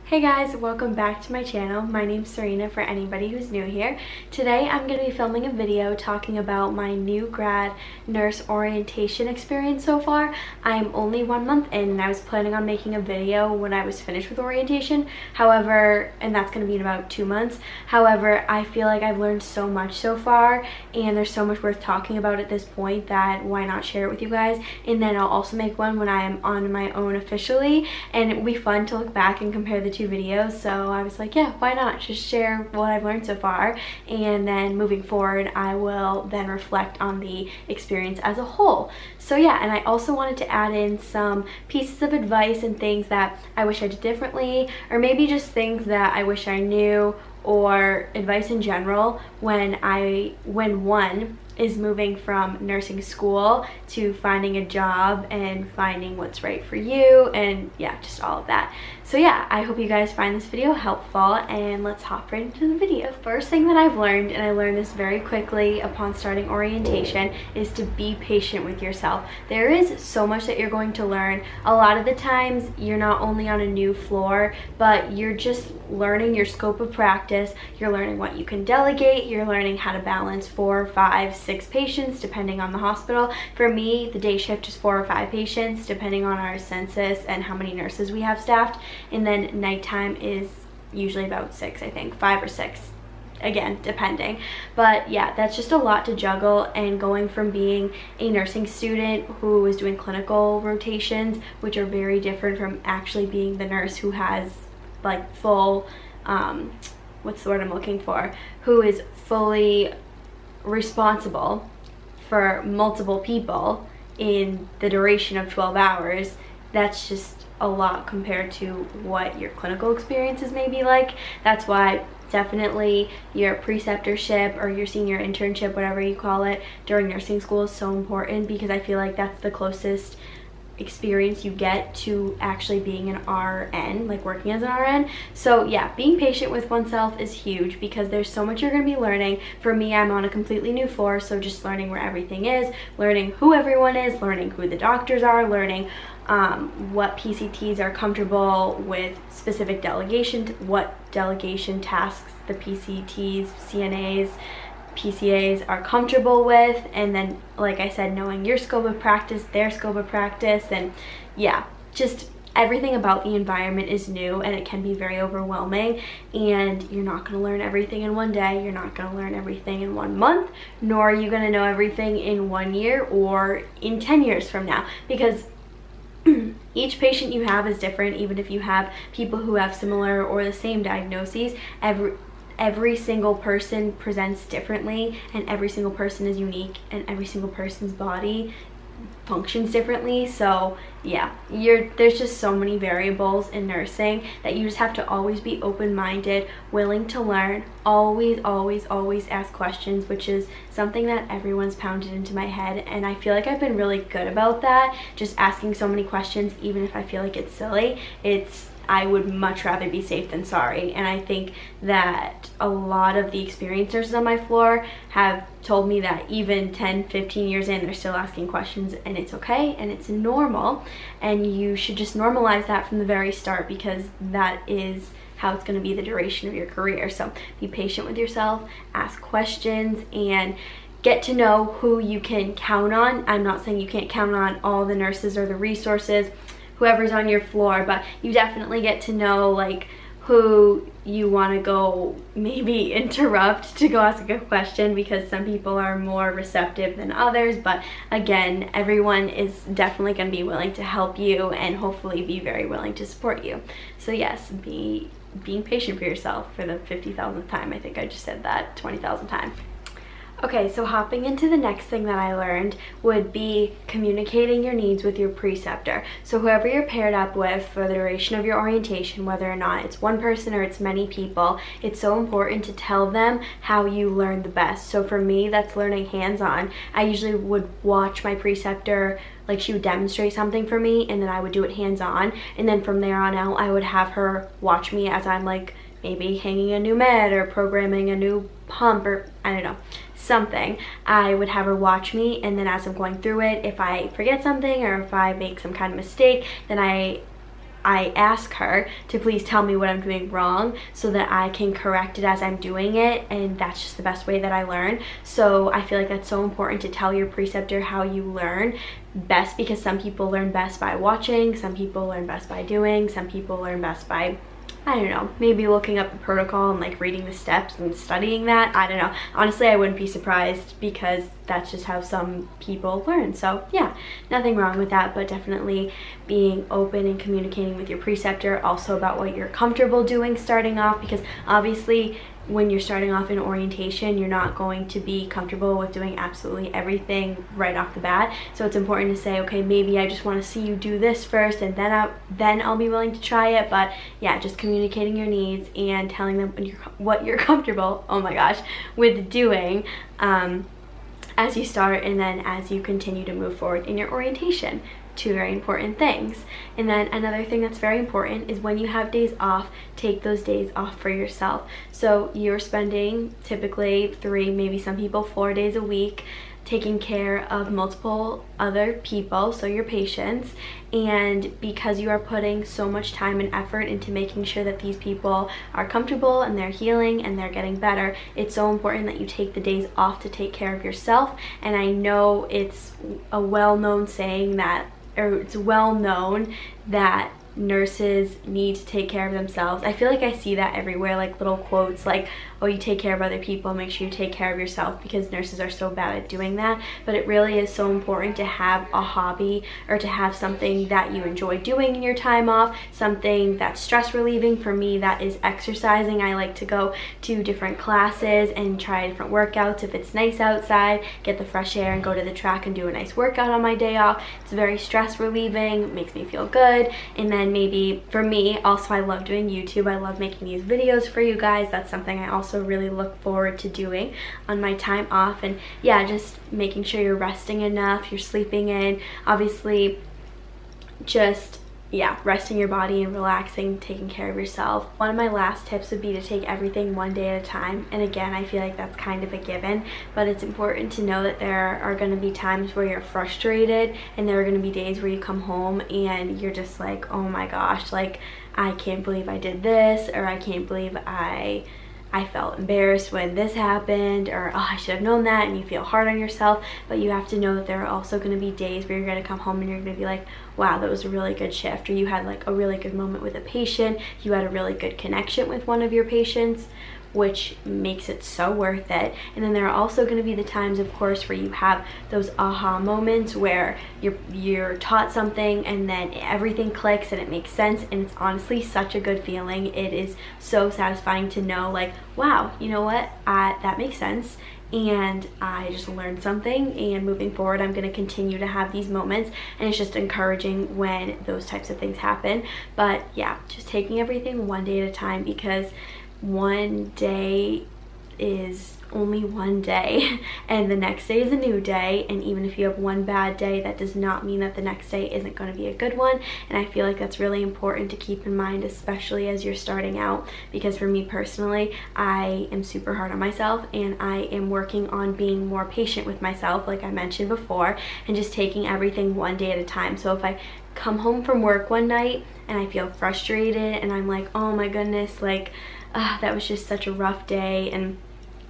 Hey guys, welcome back to my channel. My name's Serena for anybody who's new here. Today I'm going to be filming a video talking about my new grad nurse orientation experience so far. I'm only 1 month in and I was planning on making a video when I was finished with orientation. However, and that's going to be in about 2 months. However, I feel like I've learned so much so far and there's so much worth talking about at this point that why not share it with you guys. And then I'll also make one when I am on my own officially, and it will be fun to look back and compare the two videos. So I was like, yeah, why not just share what I've learned so far, and then moving forward I will then reflect on the experience as a whole. So yeah, and I also wanted to add in some pieces of advice and things that I wish I did differently, or maybe just things that I wish I knew, or advice in general when one is moving from nursing school to finding a job and finding what's right for you, and yeah, just all of that. So yeah, I hope you guys find this video helpful, and let's hop right into the video. First thing that I've learned, and I learned this very quickly upon starting orientation, is to be patient with yourself. There is so much that you're going to learn. A lot of the times you're not only on a new floor, but you're just learning your scope of practice. You're learning what you can delegate. You're learning how to balance 4, 5, 6 patients depending on the hospital. For me, the day shift is 4 or 5 patients depending on our census and how many nurses we have staffed, and then nighttime is usually about 6, I think, 5 or 6, again depending. But yeah, that's just a lot to juggle, and going from being a nursing student who was doing clinical rotations, which are very different from actually being the nurse who has like full what's the word I'm looking for, who is fully responsible for multiple people in the duration of 12 hours. That's just a lot compared to what your clinical experiences may be like. That's why definitely your preceptorship or your senior internship, whatever you call it, during nursing school is so important, because I feel like that's the closest experience you get to actually being an RN, like working as an RN. So yeah, being patient with oneself is huge, because there's so much you're going to be learning. For me, I'm on a completely new floor, so just learning where everything is, learning who everyone is, learning who the doctors are, learning what PCTs are comfortable with specific delegation, what delegation tasks the PCTs, CNAs, PCAs are comfortable with, and then like I said, knowing your scope of practice, their scope of practice, and yeah, just everything about the environment is new and it can be very overwhelming, and you're not going to learn everything in one day, you're not going to learn everything in 1 month, nor are you going to know everything in 1 year or in 10 years from now, because each patient you have is different. Even if you have people who have similar or the same diagnoses, every single person presents differently, and every single person is unique, and every single person's body functions differently. So yeah, there's just so many variables in nursing that you just have to always be open-minded, willing to learn, always ask questions, which is something that everyone's pounded into my head, and I feel like I've been really good about that, just asking so many questions. Even if I feel like it's silly, I would much rather be safe than sorry. And I think that a lot of the experienced nurses on my floor have told me that even 10-15 years in, they're still asking questions, and it's okay and it's normal, and you should just normalize that from the very start, because that is how it's going to be the duration of your career. So be patient with yourself, ask questions, and get to know who you can count on. I'm not saying you can't count on all the nurses or the resources, whoever's on your floor, but you definitely get to know like who you want to go maybe interrupt to go ask a question, because some people are more receptive than others. But again, everyone is definitely going to be willing to help you and hopefully be very willing to support you. So yes, being patient for yourself for the 50,000th time. I think I just said that 20,000 times. Okay, so hopping into the next thing that I learned would be communicating your needs with your preceptor. So whoever you're paired up with for the duration of your orientation, whether or not it's one person or it's many people, it's so important to tell them how you learn the best. So for me, that's learning hands-on. I usually would watch my preceptor, like she would demonstrate something for me, and then I would do it hands-on, and then from there on out I would have her watch me as I'm like maybe hanging a new med or programming a new pump, or I don't know, something. I would have her watch me, and then as I'm going through it, if I forget something or if I make some kind of mistake, then I I ask her to please tell me what I'm doing wrong so that I can correct it as I'm doing it, and that's just the best way that I learn. So I feel like that's so important to tell your preceptor how you learn best, because some people learn best by watching, some people learn best by doing, some people learn best by, I don't know, maybe looking up the protocol and like reading the steps and studying that. I don't know. Honestly, I wouldn't be surprised because that's just how some people learn. So yeah, nothing wrong with that, but definitely being open and communicating with your preceptor also about what you're comfortable doing starting off, because obviously when you're starting off in orientation, you're not going to be comfortable with doing absolutely everything right off the bat. So it's important to say, okay, maybe I just want to see you do this first, and then I'll be willing to try it. But yeah, just communicating your needs and telling them what you're comfortable, oh my gosh, with doing as you start, and then as you continue to move forward in your orientation. Two very important things. And then another thing that's very important is when you have days off, take those days off for yourself. So you're spending typically 3, maybe some people 4 days a week taking care of multiple other people, so your patients, and because you are putting so much time and effort into making sure that these people are comfortable and they're healing and they're getting better, it's so important that you take the days off to take care of yourself. And I know it's a well-known saying that, or it's well known that nurses need to take care of themselves. I feel like I see that everywhere, like little quotes like, oh, you take care of other people, make sure you take care of yourself, because nurses are so bad at doing that. But it really is so important to have a hobby, or to have something that you enjoy doing in your time off, something that's stress relieving. For me, that is exercising. I like to go to different classes and try different workouts. If it's nice outside, get the fresh air and go to the track and do a nice workout on my day off. It's very stress relieving, makes me feel good. And then maybe for me also, I love doing YouTube. I love making these videos for you guys. That's something I also really look forward to doing on my time off. And yeah, just making sure you're resting enough, you're sleeping in, obviously just resting your body and relaxing, taking care of yourself. One of my last tips would be to take everything one day at a time. And again, I feel like that's kind of a given, but it's important to know that there are going to be times where you're frustrated, and there are going to be days where you come home and you're just like, oh my gosh, like I can't believe I did this, or I can't believe I felt embarrassed when this happened, or oh, I should have known that, and you feel hard on yourself. But you have to know that there are also going to be days where you're going to come home and you're going to be like, wow, that was a really good shift, or you had like a really good moment with a patient, you had a really good connection with one of your patients, which makes it so worth it. And then there are also going to be the times, of course, where you have those aha moments where you're taught something and then everything clicks and it makes sense, and it's honestly such a good feeling. It is so satisfying to know, like, wow, you know what, that makes sense, and I just learned something, and moving forward I'm going to continue to have these moments. And it's just encouraging when those types of things happen. But yeah, just taking everything one day at a time, because one day is only one day, and the next day is a new day. And even if you have one bad day, that does not mean that the next day isn't going to be a good one. And I feel like that's really important to keep in mind, especially as you're starting out, because for me personally, I am super hard on myself, and I am working on being more patient with myself, like I mentioned before, and just taking everything one day at a time. So if I come home from work one night and I feel frustrated and I'm like, oh my goodness, like that was just such a rough day, and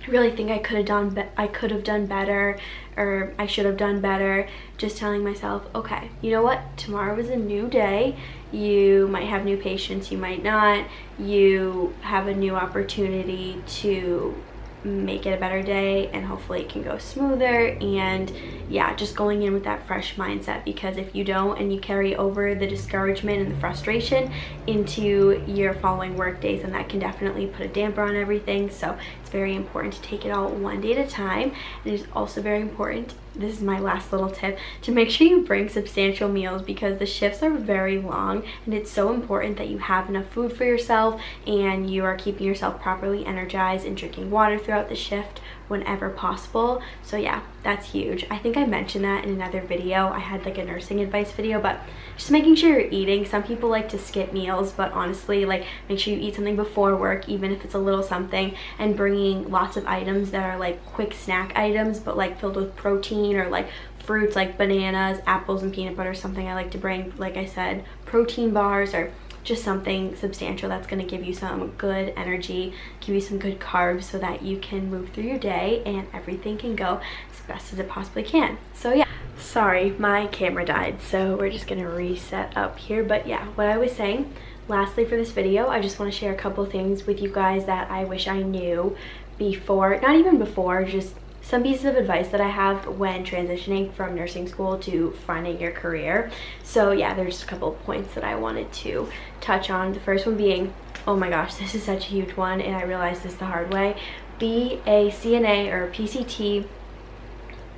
I really think I could have done better, or I should have done better, just telling myself, okay, you know what, tomorrow is a new day. You might have new patients, you might not. You have a new opportunity to make it a better day, and hopefully it can go smoother. And yeah, just going in with that fresh mindset, because if you don't, and you carry over the discouragement and the frustration into your following work days, and that can definitely put a damper on everything. So it's very important to take it all one day at a time. And it's also very important, this is my last little tip, to make sure you bring substantial meals, because the shifts are very long, and it's so important that you have enough food for yourself and you are keeping yourself properly energized and drinking water throughout the shift whenever possible. So yeah, that's huge. I think I mentioned that in another video. I had like a nursing advice video, but just making sure you're eating. Some people like to skip meals, but honestly, like, make sure you eat something before work, even if it's a little something, and bringing lots of items that are like quick snack items, but like filled with protein, or like fruits like bananas, apples, and peanut butter. Something I like to bring, like I said, protein bars, or just something substantial that's going to give you some good energy, give you some good carbs so that you can move through your day and everything can go as best as it possibly can. So yeah, sorry, my camera died, so we're just gonna reset up here. But yeah, what I was saying, lastly for this video, I just want to share a couple things with you guys that I wish I knew before, not even before, just some pieces of advice that I have when transitioning from nursing school to finding your career. So yeah, there's a couple of points that I wanted to touch on. The first one being, oh my gosh, this is such a huge one and I realized this the hard way. Be a CNA or a PCT,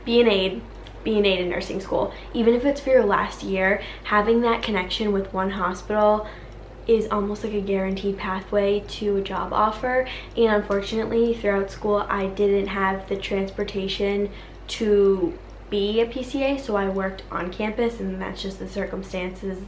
be an aide in nursing school. Even if it's for your last year, having that connection with one hospital is almost like a guaranteed pathway to a job offer. And unfortunately, throughout school, I didn't have the transportation to be a PCA, so I worked on campus, and those are the circumstances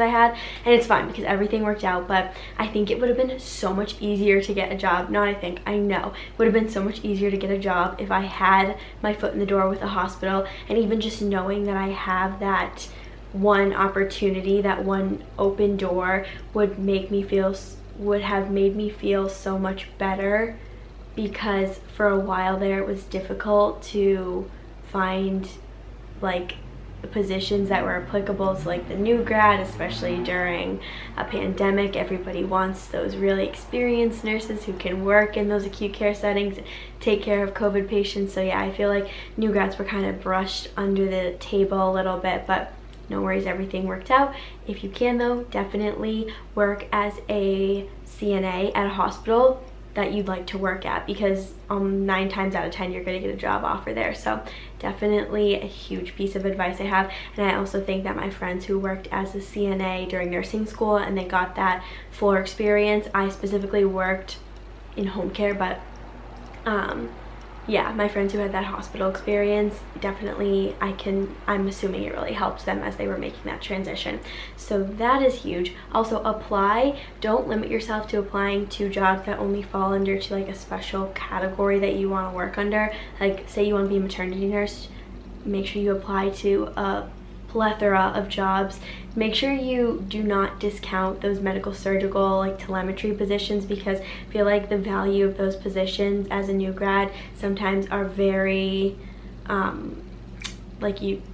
I had, and it's fine because everything worked out. But I think it would have been so much easier to get a job. I know it would have been so much easier to get a job if I had my foot in the door with a hospital, and even just knowing that I have that one opportunity, that one open door would have made me feel so much better, because for a while there it was difficult to find like positions that were applicable to like the new grad, especially during a pandemic. Everybody wants those really experienced nurses who can work in those acute care settings, take care of COVID patients. So yeah, I feel like new grads were kind of brushed under the table a little bit, but no worries, everything worked out. If you can though, definitely work as a CNA at a hospital that you'd like to work at, because 9 times out of 10 you're going to get a job offer there. So definitely a huge piece of advice I have. And I also think that my friends who worked as a CNA during nursing school and they got that floor experience, I specifically worked in home care, but yeah, my friends who had that hospital experience, definitely I'm assuming it really helped them as they were making that transition. So that is huge. Also, apply. Don't limit yourself to applying to jobs that only fall under to like a special category that you want to work under. Like say you want to be a maternity nurse, make sure you apply to a plethora of jobs. Make sure you do not discount those medical surgical like telemetry positions, because I feel like the value of those positions as a new grad sometimes are very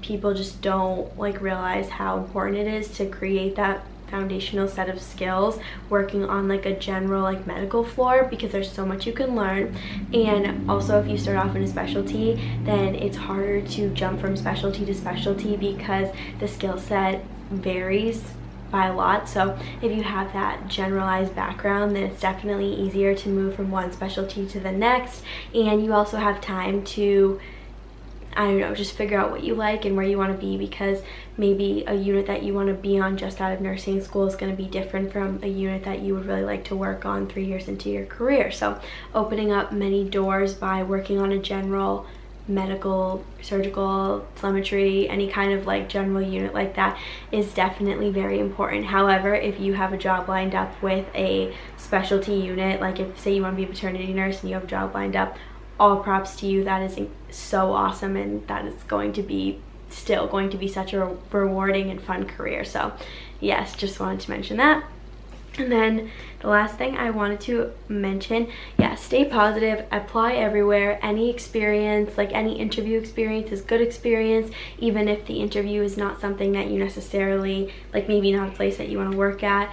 people just don't like realize how important it is to create that foundational set of skills working on like a general like medical floor, because there's so much you can learn. And also, if you start off in a specialty, then it's harder to jump from specialty to specialty because the skill set varies by a lot. So if you have that generalized background, then it's definitely easier to move from one specialty to the next, and you also have time to, I don't know, just figure out what you like and where you want to be, because maybe a unit that you want to be on just out of nursing school is going to be different from a unit that you would really like to work on 3 years into your career. So opening up many doors by working on a general medical, surgical, telemetry, any kind of like general unit like that is definitely very important. However, if you have a job lined up with a specialty unit, like if say you want to be a maternity nurse and you have a job lined up, all props to you. That is so awesome, and that is still going to be such a rewarding and fun career. So yes, just wanted to mention that. And then the last thing I wanted to mention, yeah, stay positive, apply everywhere. Any experience, like any interview experience is good experience, even if the interview is not something that you necessarily, like maybe not a place that you want to work at.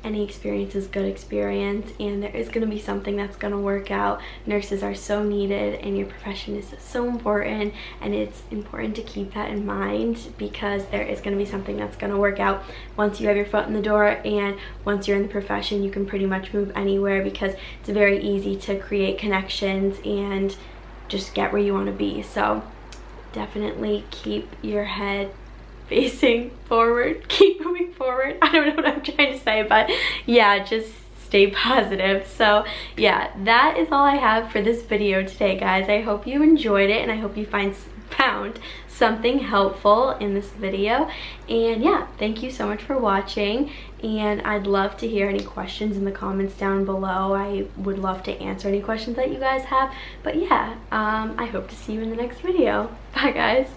Any experience is good experience, and there is going to be something that's going to work out. Nurses are so needed and your profession is so important, and it's important to keep that in mind, because there is going to be something that's going to work out once you have your foot in the door. And once you're in the profession, you can pretty much move anywhere, because it's very easy to create connections and just get where you want to be. So definitely keep your head facing forward, keep moving forward. I don't know what I'm trying to say, but yeah, just stay positive. So yeah, that is all I have for this video today, guys. I hope you enjoyed it, and I hope you found something helpful in this video. And yeah, thank you so much for watching, and I'd love to hear any questions in the comments down below. I would love to answer any questions that you guys have. But yeah, I hope to see you in the next video. Bye, guys.